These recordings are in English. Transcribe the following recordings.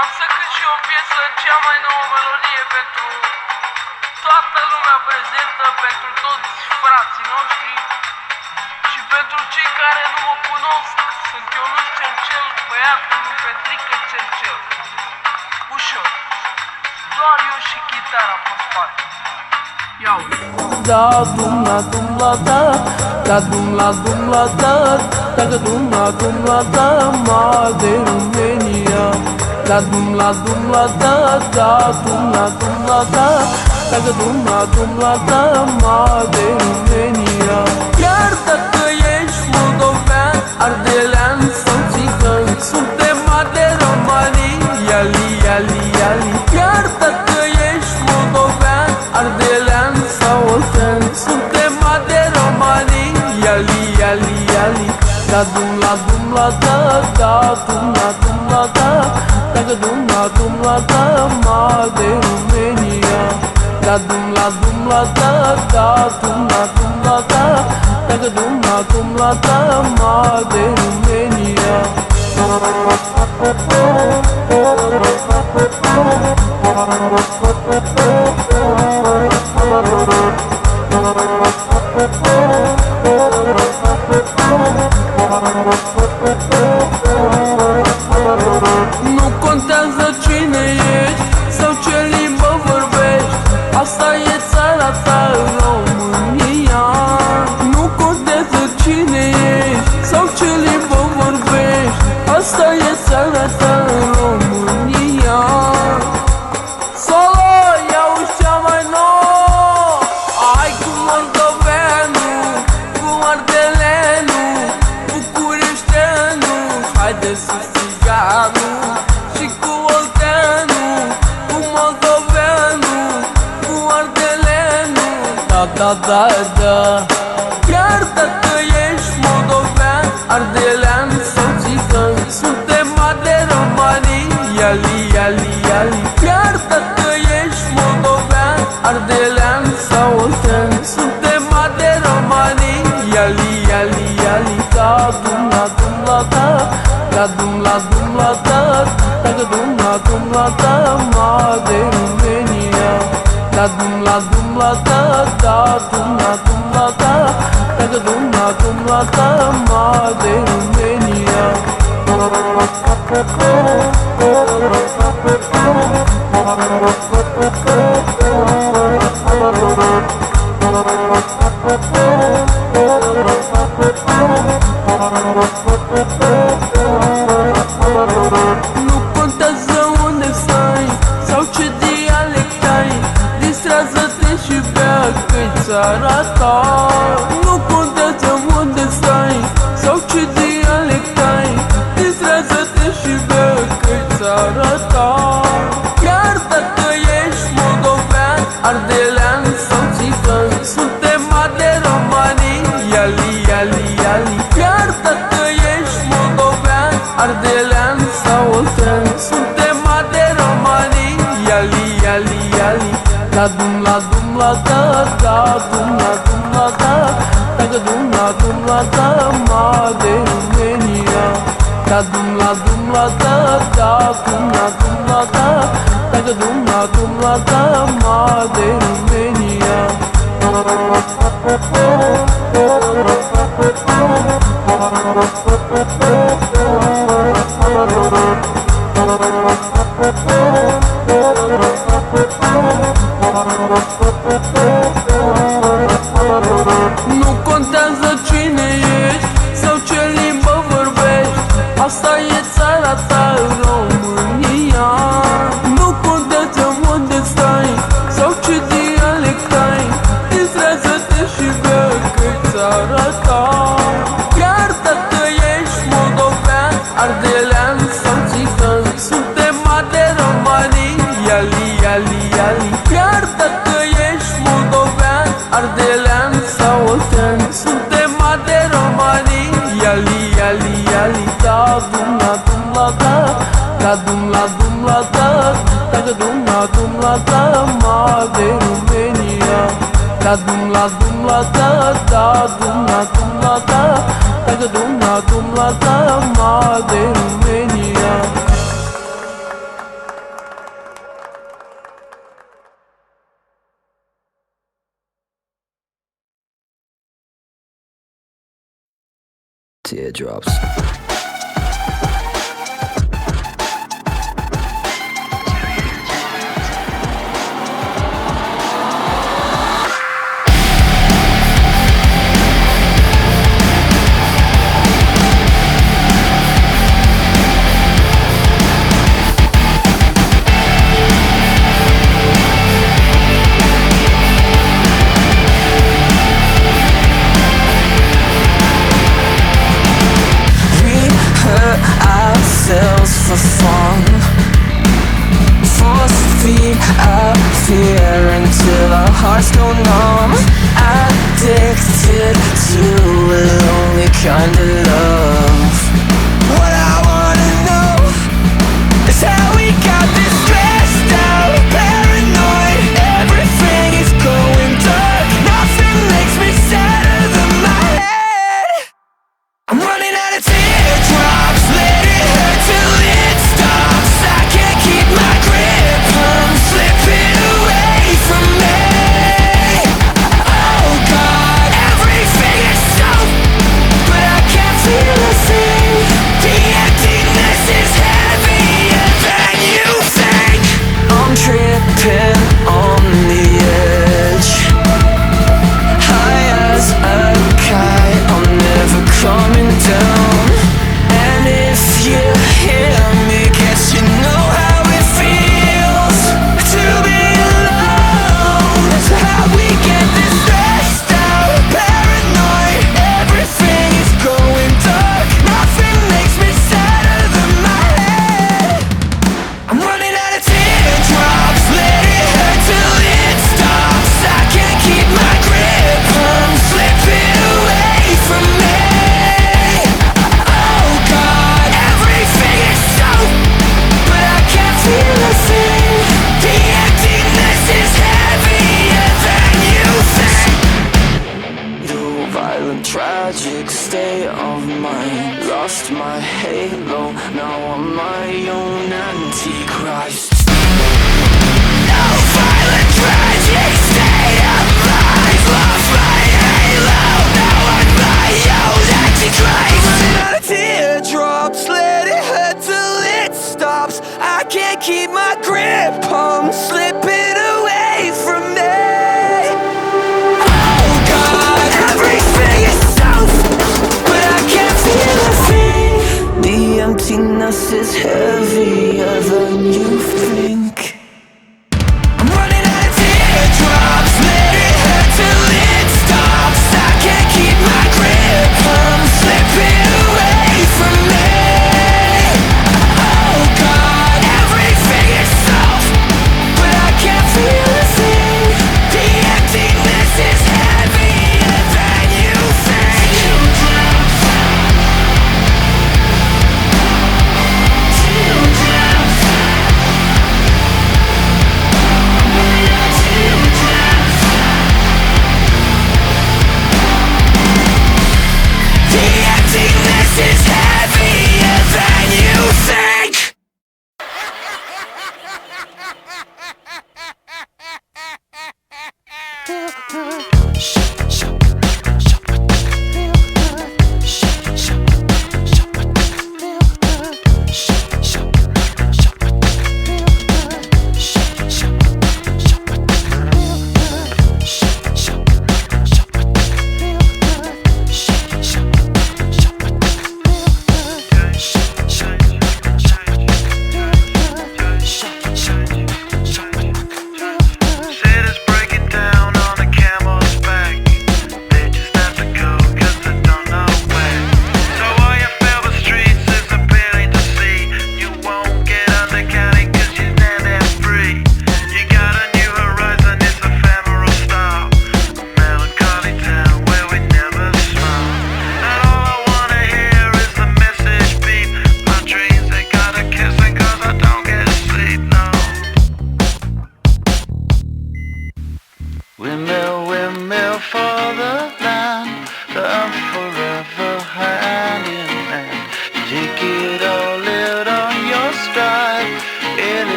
Am să cânt și o piesă, cea mai nouă melodie pentru toată lumea prezentă, pentru toți frații noștri și pentru cei care nu mă cunosc. Sunt Ionuț Cercel, băiatul lui Petrică Cercel. Ușor, doar eu și chitara pe spate. Iau! Da dum la da, da dum la da, da dum la da, ma de România. Da dum la da, da dum la da, da dum la da, ma de România. Chiar dacă ești moldovean, ardelean sau țigan, suntem de România, iali, iali, iali. Chiar dacă ești moldovean, ardelean sau oltean, suntem de România, iali, iali, iali. Da dum la da, da dum la da, da dum la da, ma de România. Da dum la da, da dum la da, da dum la da, ma de România. Nu contează cine ești sau ce limbă vorbești, asta e țara ta, România. Nu contează cine ești sau ce limbă vorbești, asta e țara ta, România. Solo, iau-și cea mai nouă, ai cu moldoveanul, cu ardelenul, bucureșteanul, haide sus țiganul, și cu olteanul, cu moldoveanul, cu ardelenul. Da, da, da, da. Chiar dacă ești moldovean, ardelean sau țigan, suntem de România, iali, iali, iali. Chiar dacă ești moldovean, ardelean sau oltean, suntem de România, iali, iali, iali. Da dum la da, da dum la da, da dum la da, ma de România. Da dum la da, da dum la da, da dum la da, ma de România. Nu contează unde stai sau ce dialect ai, distrează-te și bea că-i țara ta. Nu contează unde stai sau ce dialect ai, distrează-te și bea că-i țara ta. Chiar dacă ești moldovean, ardelean sau țigan, suntem de România, iali, iali, iali. Chiar dacă ești moldovean, ardelean sau oltean, suntem de România, iali, iali, iali. Da dum la da, da dum la da, da dum la da, ma de România. Da dum la da, da dum la da, da dum la da, ma de România. Nu contează cine ești sau ce limbă vorbești, asta e țara ta, România. Nu contează unde stai sau ce dialect ai, distrează-te și bea că-i țara ta. Chiar dacă ești moldovean, ardelean sau țigan, suntem de România, iali, iali, iali. Chiar dacă ești moldovean, ardelean sau oltean, suntem de România, iali, iali, iali. Da dum la da, da dum la da, da dum la da, ma de România. Da dum la da, da dum la da, da dum la da, ma de România. Teardrops. For fun, force feed our fear until our hearts go numb. Addicted to a lonely kind of love. What I wanna know is how we got this stressed out, paranoid. Everything is going dark. Nothing makes me sadder than my head. I'm running out of teardrops. Let it hurt till it stops. I can't keep my grip. I'm slipping away from me. Oh God, everything is so, but I can't feel a thing. The emptiness is heavier than you think. I'm tripping on the edge, high as a kite. I'm never coming down. And if you hear me, guess you know how it feels to be alone. That's how we get this stressed out, paranoid. Everything is going dark. Nothing makes me sadder than my head. I'm running out of teardrops. Let it hurt till it stops. I can't keep my grip. I'm slipping away from me. Oh God, everything is so, but I can't feel a thing. The emptiness is heavier than you think. Your violent, tragic state of mind. Lost my halo, now I'm my own antichrist. No violent, tragic state of mind. Lost my halo, now I'm my own antichrist. Running out of teardrops, let it hurt till it stops. I can't keep my grip, I'm slipping away from me. Oh God, everything is soft, but I can't feel a thing. The emptiness is heavier than you think. I'm running out of teardrops. Let it hurt till it stops. I can't keep my grip. I'm slipping away from me. Oh God, everything is soft, but I can't feel a thing. The emptiness is heavier than you think. Teardrops.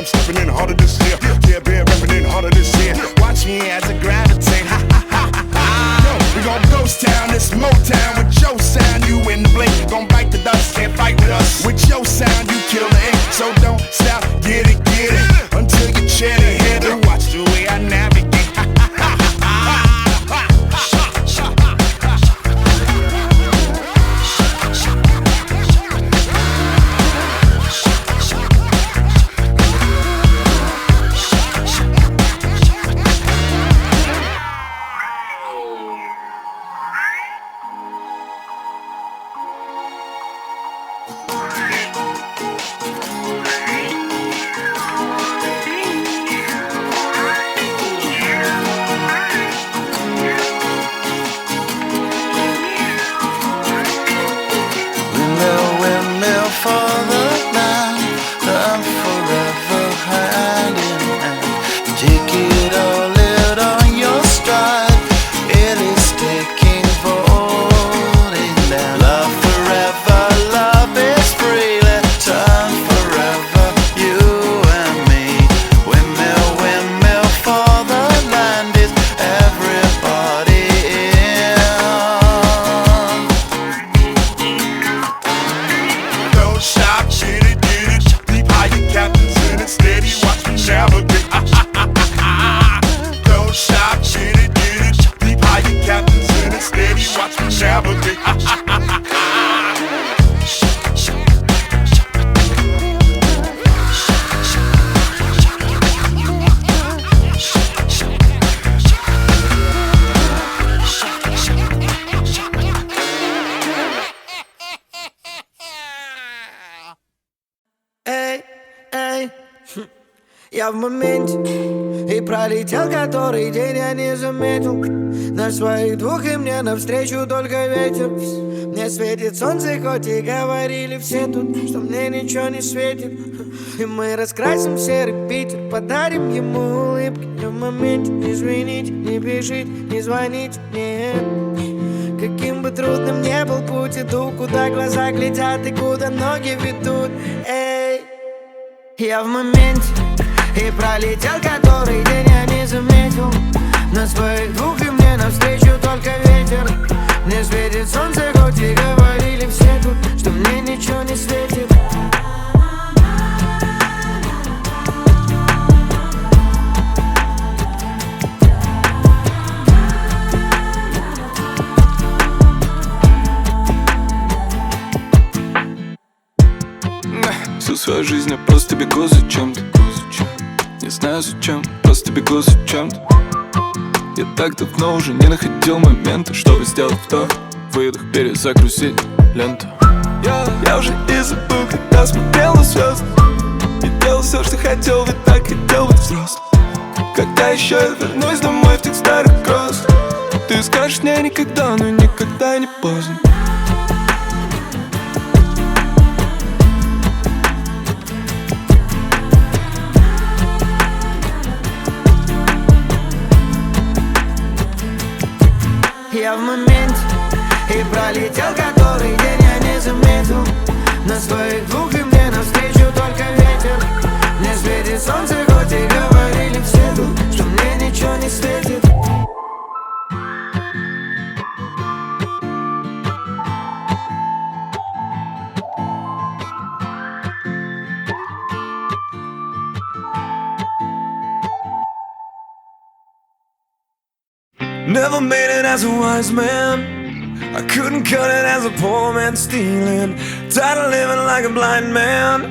I'm stepping in harder this year. Yeah, been rapping in harder this year. Watch me as I gravitate. Ha ha ha ha ha. Yo, we gon' ghost town, this Motown with your sound. You in the blink, gon' bite the dust, can't fight with us. With your sound, you kill the ink. So don't stop, get it until you chin it hit it. Watch the way I navigate. Я в моменте, и пролетел который день, я не заметил. На своих двух и мне навстречу только ветер. Мне светит солнце, хоть и говорили все тут, что мне ничего не светит. И мы раскрасим серый Питер, подарим ему улыбки. Я в моменте, извините, не бежите, не звоните мне. Каким бы трудным ни был путь, иду, куда глаза глядят и куда ноги ведут. Эй, я в моменте, и пролетел который день, я не заметил. На своих двух и мне навстречу только ветер. Мне светит солнце, хоть и говорили все тут, что мне ничего не светит. Всю свою жизнь я просто бегу за чем-то. Не знаю зачем, просто бегу за чем-то. Я так давно уже не находил момента, чтобы сделать вдох, выдох, перезагрузить ленту. Я уже и забыл, когда смотрел на звезды. И делал все, что хотел, ведь так хотел быть взрослым. Когда еще я вернусь домой в тех старых гроз? Ты скажешь мне никогда, но никогда не поздно. Я в моменте, и пролетел который день, я не заметил. На своих двух и мне навстречу только ветер. Мне светит солнце, хоть и говорили все тут, что мне ничего не светит. Never made it as a wise man, I couldn't cut it as a poor man stealing. Tired of living like a blind man,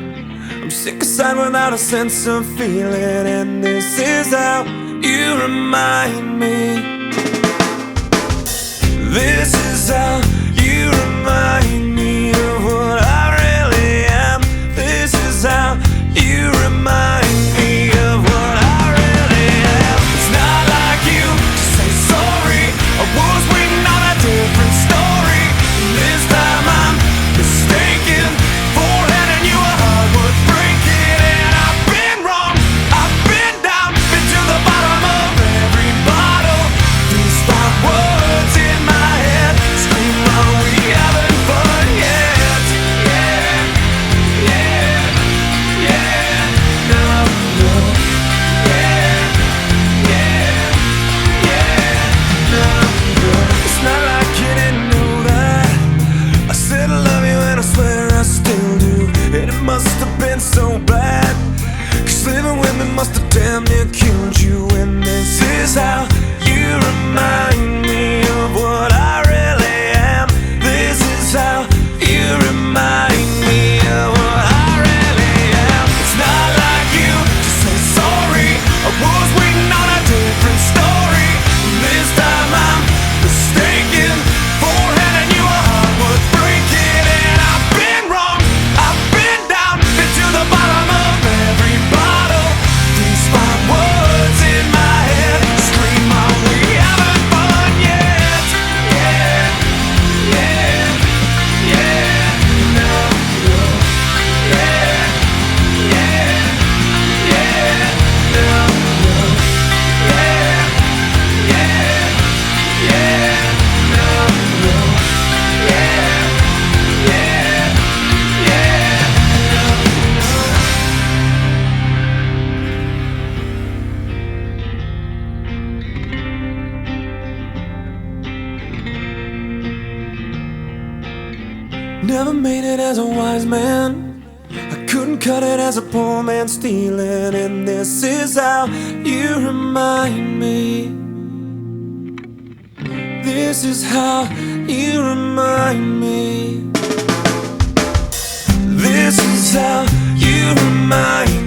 I'm sick aside without a sense of feeling. And this is how you remind me. This is how you remind me of what I really am. This is how you remind me of what I really am. It's not like you to say sorry, I was waiting on a different story. This time I'm mistaken for handing you a heart worth breaking. And I've been wrong, I've been down, been to the bottom of every bottle. These thought words in my head scream, are we having fun? must have damn near killed you. And this is how you remind me of what I really am. This is how you remind me of what I really am. It's not like you to say sorry. I was waiting on a different story. This time I'm mistaken for handing you a heart worth breaking. And I've been wrong, I've been down, been to the bottom of every bottle. These five words in my head scream out, we haven't fun yet. Yeah, yeah, yeah, no, no, yeah, yeah, yeah, no, no, yeah, yeah, yeah, no, no, yeah, yeah, yeah, Never made it as a wise man. I couldn't cut it as a poor man stealing. And this is how you remind me. This is how you remind me. This is how you remind me.